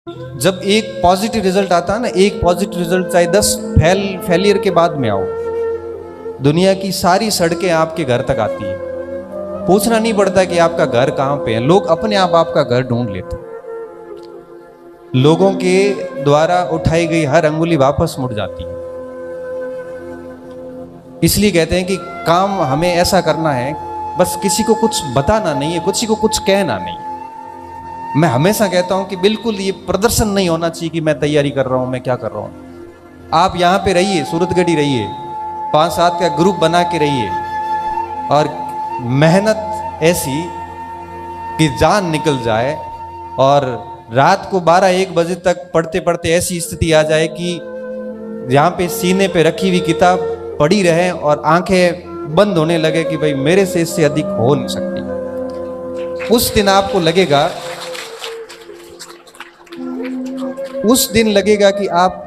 जब एक positive result आता है ना, एक पॉजिटिव रिजल्ट चाहे 10 फेलियर के बाद में आओ, दुनिया की सारी सड़कें आपके घर तक आती हैं। पूछना नहीं पड़ता कि आपका घर कहां पे है, लोग अपने आप आपका घर ढूंढ लेते हैं। लोगों के द्वारा उठाई गई हर अंगुली वापस मुड़ जाती है। इसलिए कहते हैं कि काम हमें ऐसा करना है, बस किसी को कुछ बताना नहीं है, किसी को कुछ कहना नहीं। मैं हमेशा कहता हूं कि बिल्कुल ये प्रदर्शन नहीं होना चाहिए कि मैं तैयारी कर रहा हूं, मैं क्या कर रहा हूं। आप यहां पे रहिए, सूरतगढ़ी रहिए, 5-7 का ग्रुप बना के रहिए और मेहनत ऐसी कि जान निकल जाए, और रात को 12-1 बजे तक पढ़ते पढ़ते ऐसी स्थिति आ जाए कि यहाँ पे सीने पे रखी हुई किताब पढ़ी रहे और आंखें बंद होने लगे कि भाई मेरे से इससे अधिक हो नहीं सकती। उस दिन आपको लगेगा, उस दिन लगेगा कि आप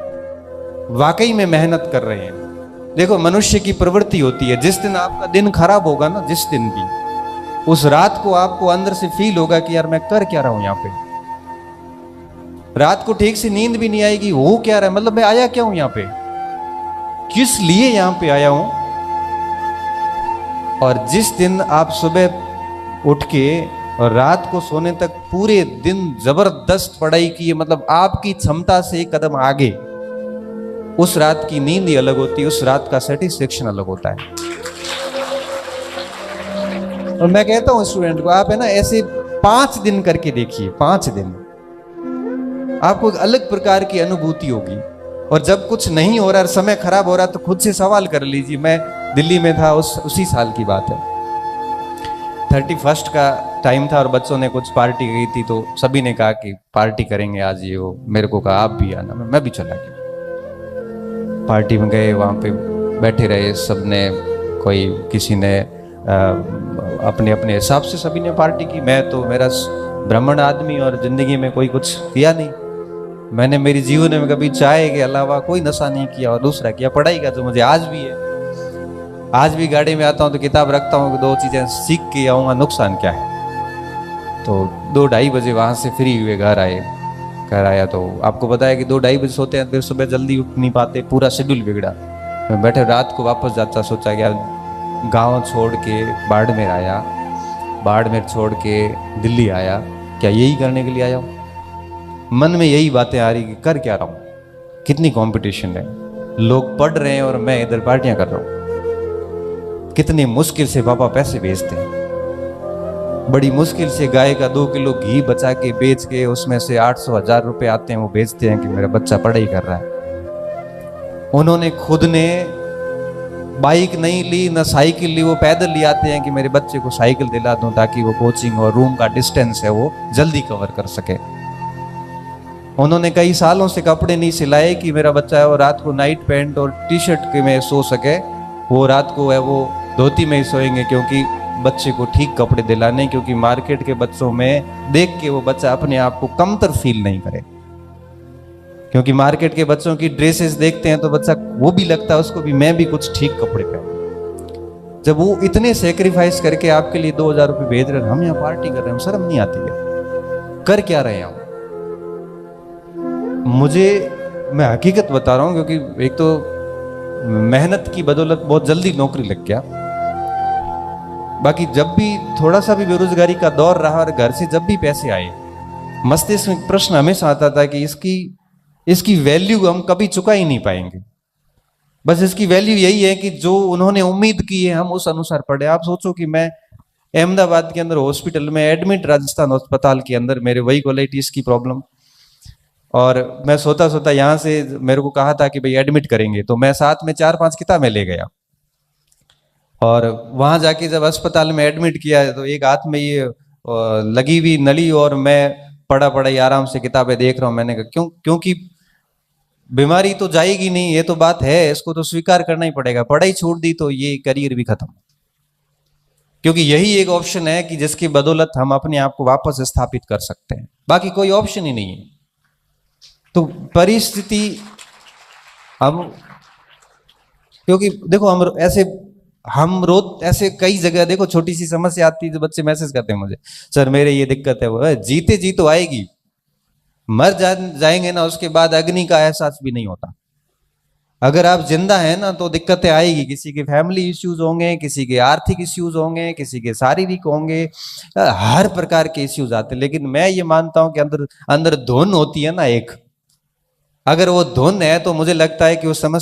वाकई में मेहनत कर रहे हैं। देखो, मनुष्य की प्रवृत्ति होती है, जिस दिन आपका दिन खराब होगा ना, जिस दिन भी, उस रात को आपको अंदर से फील होगा कि यार मैं कर क्या रहा हूं यहाँ पे। रात को ठीक से नींद भी नहीं आएगी, हो क्या रहा है, मतलब मैं आया क्या हूं यहाँ पे, किस लिए यहाँ पे आया हूं। और जिस दिन आप सुबह उठ के और रात को सोने तक पूरे दिन जबरदस्त पढ़ाई की, मतलब आपकी क्षमता से एक कदम आगे, उस रात की नींद ही अलग होती है, उस रात का सेटिस्फेक्शन अलग होता है। और मैं कहता हूं स्टूडेंट को, आप है ना ऐसे 5 दिन करके देखिए, 5 दिन आपको एक अलग प्रकार की अनुभूति होगी। और जब कुछ नहीं हो रहा, समय खराब हो रहा, तो खुद से सवाल कर लीजिए। मैं दिल्ली में था, उसी साल की बात है, 31 का टाइम था और बच्चों ने कुछ पार्टी गई थी, तो सभी ने कहा कि पार्टी करेंगे आज, ये वो। मेरे को कहा आप भी आना, मैं भी चला गया। पार्टी में गए, वहाँ पे बैठे रहे सबने, कोई किसी ने अपने अपने हिसाब से सभी ने पार्टी की। मैं तो मेरा ब्राह्मण आदमी और जिंदगी में कोई कुछ किया नहीं, मैंने मेरी जीवन में कभी चाय के अलावा कोई नशा नहीं किया। और दूसरा किया पढ़ाई का, जो मुझे आज भी है। आज भी गाड़ी में आता हूँ तो किताब रखता हूँ कि 2 चीजें सीख के आऊँगा, नुकसान क्या है। तो 2-2:30 बजे वहाँ से फ्री हुए घर आया तो आपको बताया कि 2-2:30 बजे सोते हैं, फिर सुबह जल्दी उठ नहीं पाते, पूरा शेड्यूल बिगड़ा। मैं बैठे रात को वापस जाता, सोचा कि गाँव छोड़ के बाड़मेर आया, बाड़मेर छोड़ के दिल्ली आया, क्या यही करने के लिए आया हूँ। मन में यही बातें आ रही कि कर क्या रहा हूँ, कितनी कंपटीशन है, लोग पढ़ रहे हैं और मैं इधर पार्टियां कर रहा हूँ। कितनी मुश्किल से पापा पैसे भेजते हैं, बड़ी मुश्किल से गाय का 2 किलो घी बचा के बेच के उसमें से 800-1000 रुपए आते हैं, वो बेचते हैं कि मेरा बच्चा पढ़ाई कर रहा है। उन्होंने खुद ने बाइक नहीं ली, ना साइकिल ली, वो पैदल ले आते हैं कि मेरे बच्चे को साइकिल दिला दूं ताकि वो कोचिंग और रूम का डिस्टेंस है वो जल्दी कवर कर सके। उन्होंने कई सालों से कपड़े नहीं सिलाए कि मेरा बच्चा है वो रात को नाइट पैंट और टी-शर्ट के में सो सके, वो रात को है वो धोती में ही सोएंगे, क्योंकि बच्चे को ठीक कपड़े दिलाने, क्योंकि मार्केट के बच्चों में देख के वो बच्चा अपने आप को कमतर फील नहीं करे। क्योंकि मार्केट के बच्चों की ड्रेसेस देखते हैं तो बच्चा वो भी लगता है उसको भी मैं भी कुछ ठीक कपड़े पहनूं। जब वो इतने सेक्रीफाइस करके आपके लिए 2000 रुपये भेज रहे हैं, हम यहाँ पार्टी कर रहे हैं, शर्म नहीं आती है? कर क्या रहे हैं हम? मैं हकीकत बता रहा हूं, क्योंकि एक तो मेहनत की बदौलत बहुत जल्दी नौकरी लग गया। बाकी जब भी थोड़ा सा भी बेरोजगारी का दौर रहा और घर से जब भी पैसे आए, मस्तिष्क में प्रश्न हमेशा आता था कि इसकी वैल्यू हम कभी चुका ही नहीं पाएंगे। बस इसकी वैल्यू यही है कि जो उन्होंने उम्मीद की है हम उस अनुसार पढ़े। आप सोचो कि मैं अहमदाबाद के अंदर हॉस्पिटल में एडमिट, राजस्थान अस्पताल के अंदर, मेरे वही कोलाइटिस की प्रॉब्लम, और मैं सोता सोता यहाँ से मेरे को कहा था कि भाई एडमिट करेंगे, तो मैं साथ में 4-5 किताबें ले गया। और वहां जाके जब अस्पताल में एडमिट किया तो एक हाथ में ये लगी हुई नली और मैं पढ़ा ही आराम से किताबें देख रहा हूँ। मैंने कहा क्योंकि बीमारी तो जाएगी नहीं, ये तो बात है, इसको तो स्वीकार करना ही पड़ेगा। पढ़ाई छोड़ दी तो ये करियर भी खत्म, क्योंकि यही एक ऑप्शन है कि जिसकी बदौलत हम अपने आप को वापस स्थापित कर सकते हैं, बाकी कोई ऑप्शन ही नहीं है। तो परिस्थिति हम, क्योंकि देखो हम रोज ऐसे कई जगह देखो, छोटी सी समस्या आती है तो बच्चे मैसेज करते हैं मुझे, सर मेरे ये दिक्कत है, वो है जीते जी तो आएगी, जाएंगे ना, उसके बाद अग्नि का एहसास भी नहीं होता। अगर आप जिंदा हैं ना तो दिक्कतें आएगी, किसी के फैमिली इश्यूज होंगे, किसी के आर्थिक इश्यूज होंगे, किसी के शारीरिक होंगे, हर प्रकार के इश्यूज आते हैं। लेकिन मैं ये मानता हूं कि अंदर अंदर धुन होती है ना एक, अगर वो धुन है तो मुझे लगता है कि वो समझ